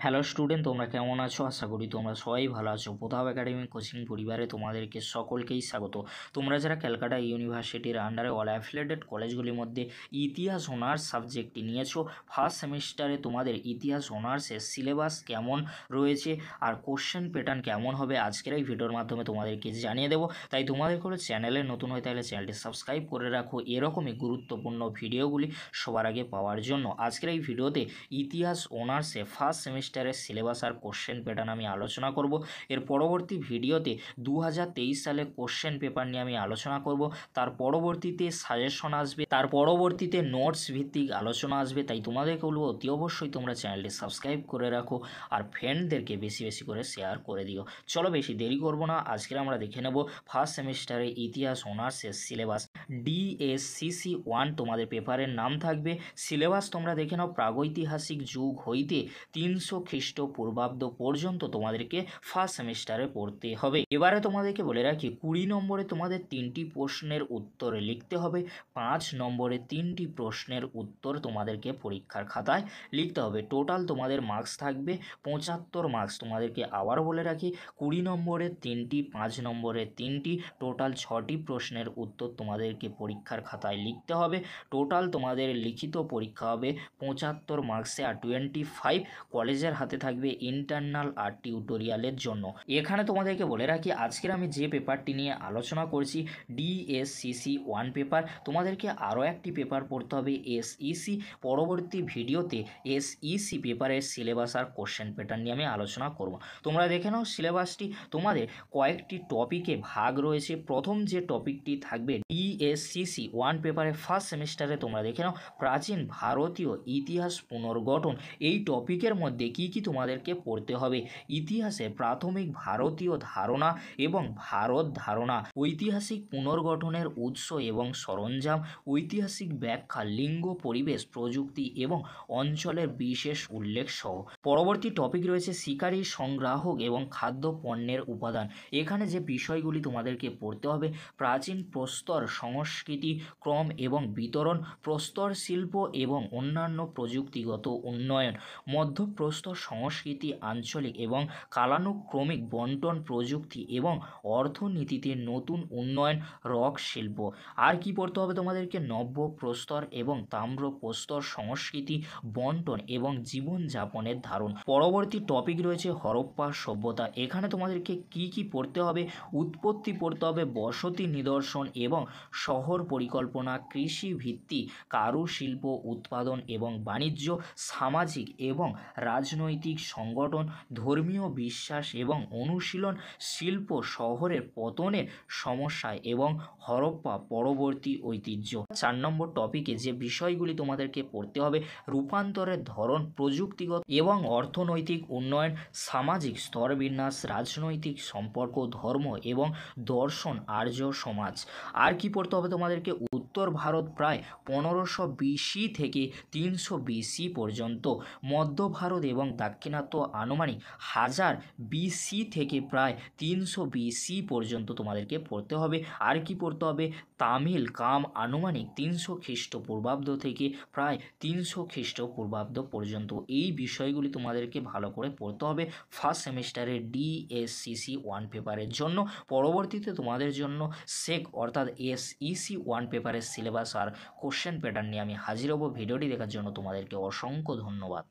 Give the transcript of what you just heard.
Hello student, তোমরা কেমন আছো? আশা করি তোমরা সবাই ভালো আছো। প্রতাপ একাডেমি কোচিং পরিবারে তোমাদেরকে সকলকেই স্বাগত। তোমরা যারা ক্যালকাটা ইউনিভার্সিটির আন্ডারে অল অ্যাফিলিয়েটেড কলেজগুলির মধ্যে ইতিহাস অনার্স সাবজেক্টটি নিয়েছো, ফার্স্ট সেমিস্টারে তোমাদের ইতিহাস অনার্সের সিলেবাস কেমন রয়েছে আর কোশ্চেন প্যাটার্ন কেমন হবে আজকের এই ভিডিওর মাধ্যমে তোমাদেরকে জানিয়ে দেবো। তাই তোমাদের করে চ্যানেলে নতুন হয়ে তাহলে চ্যানেলটি সাবস্ক্রাইব করে রাখো এরকমই গুরুত্বপূর্ণ ভিডিওগুলি সবার আগে পাওয়ার জন্য। আজকের এই ভিডিওতে ইতিহাস অনার্সে ফার্স্ট সেমিস্টারের সিলেবাস আর কোশ্চেন প্যাটার্ন আমি আলোচনা করব। এর পরবর্তী ভিডিওতে 2023 সালে কোশ্চেন পেপার নিয়ে আমি আলোচনা করব। তার পরবর্তীতে সাজেশন আসবে, তার পরবর্তীতে নোটস ভিত্তিক আলোচনা আসবে। তাই তোমাদেরকে বলবো অতি অবশ্যই তোমরা চ্যানেলটি সাবস্ক্রাইব করে রাখো আর ফ্রেন্ডদেরকে বেশি বেশি করে শেয়ার করে দিও। চলো বেশি দেরি করব না, আজকে আমরা দেখে নেব ফার্স্ট সেমিস্টারে ইতিহাস অনার্সের সিলেবাস। DSCC 1 তোমাদের পেপারের নাম থাকবে। সিলেবাস তোমরা দেখে নাও, প্রাগৈতিহাসিক যুগ হইতে 300 খ্রিস্টপূর্বাব্দ পর্যন্ত তোমাদেরকে ফার্স্ট সেমিস্টারে পড়তে হবে। এবারে তোমাদেরকে বলে রাখি 20 নম্বরে তোমাদের 3টি প্রশ্নের উত্তর লিখতে হবে। 5 নম্বরে 3টি প্রশ্নের উত্তর তোমাদেরকে পরীক্ষার খাতায় লিখতে হবে। টোটাল তোমাদের মার্কস থাকবে 75 মার্কস। তোমাদেরকে আবার বলে রাখি 20 নম্বরে 3টি, 5 নম্বরে 3টি, টোটাল 6টি প্রশ্নের উত্তর তোমাদেরকে পরীক্ষার খাতায় লিখতে হবে। টোটাল তোমাদের লিখিত পরীক্ষা হবে 75 মার্কসে আর 25 কলেজের হাতে থাকবে ইন্টারনাল আর টিউটোরিয়ালের জন্য। এখানে তোমাদেরকে বলে রাখি আজকের আমি যে পেপারটি নিয়ে আলোচনা করছি DSCC 1 পেপার, তোমাদেরকে আরও একটি পেপার পড়তে হবে SEC। পরবর্তী ভিডিওতে SEC পেপারের সিলেবাস আর কোশ্চেন প্যাটার্ন নিয়ে আমি আলোচনা করব। তোমরা দেখে নাও সিলেবাসটি তোমাদের কয়েকটি টপিকে ভাগ রয়েছে। প্রথম যে টপিকটি থাকবে DSCC 1 পেপারে ফার্স্ট সেমিস্টারে তোমরা দেখে নাও প্রাচীন ভারতীয় ইতিহাস পুনর্গঠন। এই টপিকের মধ্যে কি কি তোমাদেরকে পড়তে হবে? ইতিহাসে প্রাথমিক ভারতীয় ধারণা এবং ভারত ধারণা, ঐতিহাসিক পুনর্গঠনের উৎস এবং সরঞ্জাম, ঐতিহাসিক ব্যাখ্যা, লিঙ্গ, পরিবেশ, প্রযুক্তি এবং অঞ্চলের বিশেষ উল্লেখ সহ। পরবর্তী টপিক রয়েছে শিকারী, সংগ্রাহক এবং খাদ্য পণ্যের উপাদান। এখানে যে বিষয়গুলি তোমাদেরকে পড়তে হবে: প্রাচীন প্রস্তর সংস্কৃতি, ক্রম এবং বিতরণ, প্রস্তর শিল্প এবং অন্যান্য প্রযুক্তিগত উন্নয়ন, মধ্যপ্রস্তর সংস্কৃতি, আঞ্চলিক এবং কালানুক্রমিক বন্টন, প্রযুক্তি এবং অর্থনীতিতে নতুন উন্নয়ন, রক শিল্প। আর কি পড়তে হবে তোমাদেরকে? নব্য প্রস্তর এবং তাম্র প্রস্তর সংস্কৃতি, বন্টন এবং জীবনযাপনের ধারণ। পরবর্তী টপিক রয়েছে হরপ্পা সভ্যতা। এখানে তোমাদেরকে কি কি পড়তে হবে? উৎপত্তি পড়তে হবে, বসতি নিদর্শন এবং শহর পরিকল্পনা, কৃষি ভিত্তি, কারুশিল্প উৎপাদন এবং বাণিজ্য, সামাজিক এবং রাজনৈতিক সংগঠন, ধর্মীয় বিশ্বাস এবং অনুশীলন, শিল্প শহরের পতনের সমস্যা এবং হরপ্পা পরবর্তী ঐতিহ্য। 4 নম্বর টপিকে যে বিষয়গুলি তোমাদেরকে পড়তে হবে: রূপান্তরের ধরন, প্রযুক্তিগত এবং অর্থনৈতিক উন্নয়ন, সামাজিক স্তরবিন্যাস, রাজনৈতিক সম্পর্ক, ধর্ম এবং দর্শন, আর্য সমাজ। আর কি পড়তে হবে তোমাদেরকে? উত্তর ভারত প্রায় 1500 BC থেকে 300 BC পর্যন্ত, মধ্য ভারত এবং দাক্ষিণাত্য আনুমানিক 1000 BC থেকে প্রায় 300 BC পর্যন্ত তোমাদেরকে পড়তে হবে। আর কি পড়তে হবে? তামিল কাম আনুমানিক 300 খ্রিস্টপূর্বাব্দ থেকে প্রায় 300 খ্রিস্টপূর্বাব্দ পর্যন্ত। এই বিষয়গুলি তোমাদেরকে ভালো করে পড়তে হবে ফার্স্ট সেমিস্টারের DSCC 1 পেপারের জন্য। পরবর্তীতে তোমাদের জন্য সেক অর্থাৎ SEC 1 পেপারের সিলেবাস আর কোশ্চেন প্যাটার্ন নিয়ে আমি হাজির হব। ভিডিওটি দেখার জন্য তোমাদেরকে অসংখ্য ধন্যবাদ।